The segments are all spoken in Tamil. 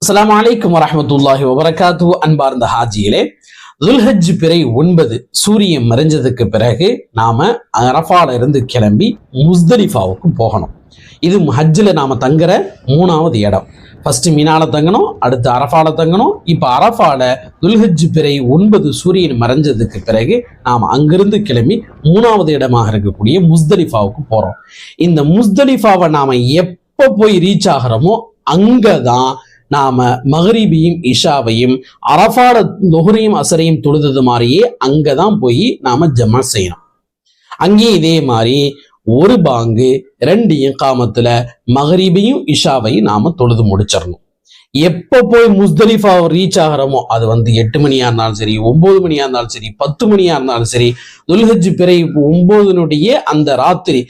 அஸ்ஸலாமு அலைக்கும் வரஹ்மத்துல்லாஹி வபரகாத்துஹு. அன்பார்ந்த ஹாஜிகளே, துல்ஹஜ் பிறை 9 சூரியன் மறைஞ்சதுக்கு பிறகு நாம அரஃபால இருந்து கிளம்பி முஸ்தலிஃபாவுக்கு போகணும். இது ஹஜ்ஜில் நாம தங்குற 3வது இடம். ஃபர்ஸ்ட் மினால தங்கணும், அடுத்து அரஃபால தங்கணும். இப்ப அரஃபால துல்ஹஜ் பிறை 9 சூரியன் மறைஞ்சதுக்கு பிறகு நாம் அங்கிருந்து கிளம்பி 3வது இடமாக இருக்கக்கூடிய முஸ்தலிஃபாவுக்கு போறோம். இந்த முஸ்தலிஃபாவை நாம எப்ப போய் ரீச் ஆகிறோமோ அங்கதான் நாம மகரிபையும் இஷாவையும் அரஃபால லுஹரையும் அசரையும் தொழுது மாதிரியே அங்கதான் போய் நாம ஜமா செய்யணும். அங்கேயும் இதே மாதிரி ஒரு பாங்கு 2 இகாமத்துல மகரிபையும் இஷாவையும் நாம தொழுது முடிச்சிடணும். எப்ப போய் முஸ்தலிஃபா ரீச் ஆகிறோமோ அது 8 மணியா இருந்தாலும் சரி, 9 மணியா இருந்தாலும் சரி, 10 மணியா இருந்தாலும் சரி, துல்ஹஜ் பிறை 9 அந்த ராத்திரி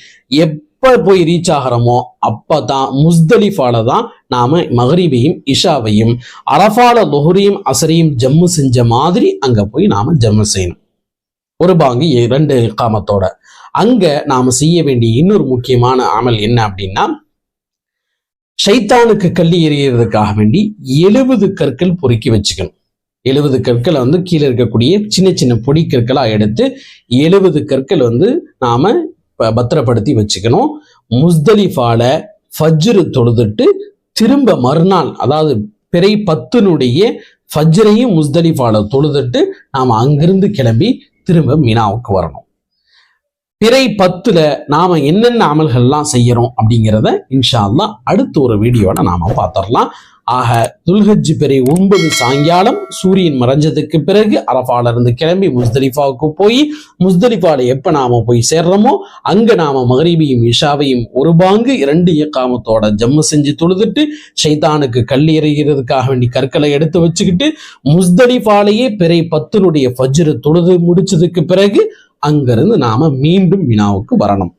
எப்ப போய் ரீச் ஆகிறோமோ அப்பதான் முஸ்தலிஃபால தான் நாம மகரிபையும் இஷாவையும் அரஃபால லுஹரையும் அசரையும் ஜம்மு செஞ்ச மாதிரி அங்க போய் நாம ஜம்மு செய்யணும். ஒரு பாங்கு 2 இகாமத்தோட. அங்க நாம செய்ய வேண்டிய இன்னொரு முக்கியமான அமல் என்ன அப்படின்னா, ஷைத்தானுக்கு கல்லி எறிகிறதுக்காக வேண்டி 70 கற்கள் பொறுக்கி வச்சுக்கணும். 70 கற்களை கீழே இருக்கக்கூடிய சின்ன சின்ன பொடி கற்களா எடுத்து 70 கற்கள் நாம பத்திரப்படுத்தி வச்சுக்கணும். முஸ்தலிஃபால ஃபஜ்ர் தொழுதுட்டு திரும்ப மறுநாள், அதாவது பிறை 10 ஃபஜ்ரையும் முஸ்தலிஃபால தொழுதுட்டு நாம அங்கிருந்து கிளம்பி திரும்ப மினாவுக்கு வரணும். பிறை 10 நாம என்னென்ன அமல்கள்லாம் செய்யறோம் அப்படிங்கிறத இன்ஷா அல்லாஹ் அடுத்த ஒரு வீடியோட நாம பார்த்துடலாம். ஆக துல்ஹஜ் பிறை 9 சாயங்காலம் சூரியன் மறைஞ்சதுக்கு பிறகு அரஃபால இருந்து கிளம்பி முஸ்தலிஃபாவுக்கு போய் முஸ்தலிஃபால எப்ப நாம போய் சேர்றோமோ அங்க நாம மகரிபையும் இஷாவையும் ஒரு பாங்கு 2 இகாமத்தோட ஜம்மு செஞ்சு தொழுதுட்டு ஷைத்தானுக்கு கல்லி எறிகிறதுக்காக வேண்டி கற்களை எடுத்து வச்சுக்கிட்டு முஸ்தலிஃபாலேயே பிறை 10 ஃபஜ்ர் தொழுது முடிச்சதுக்கு பிறகு அங்கிருந்து நாம மீண்டும் மினாவுக்கு வரணும்.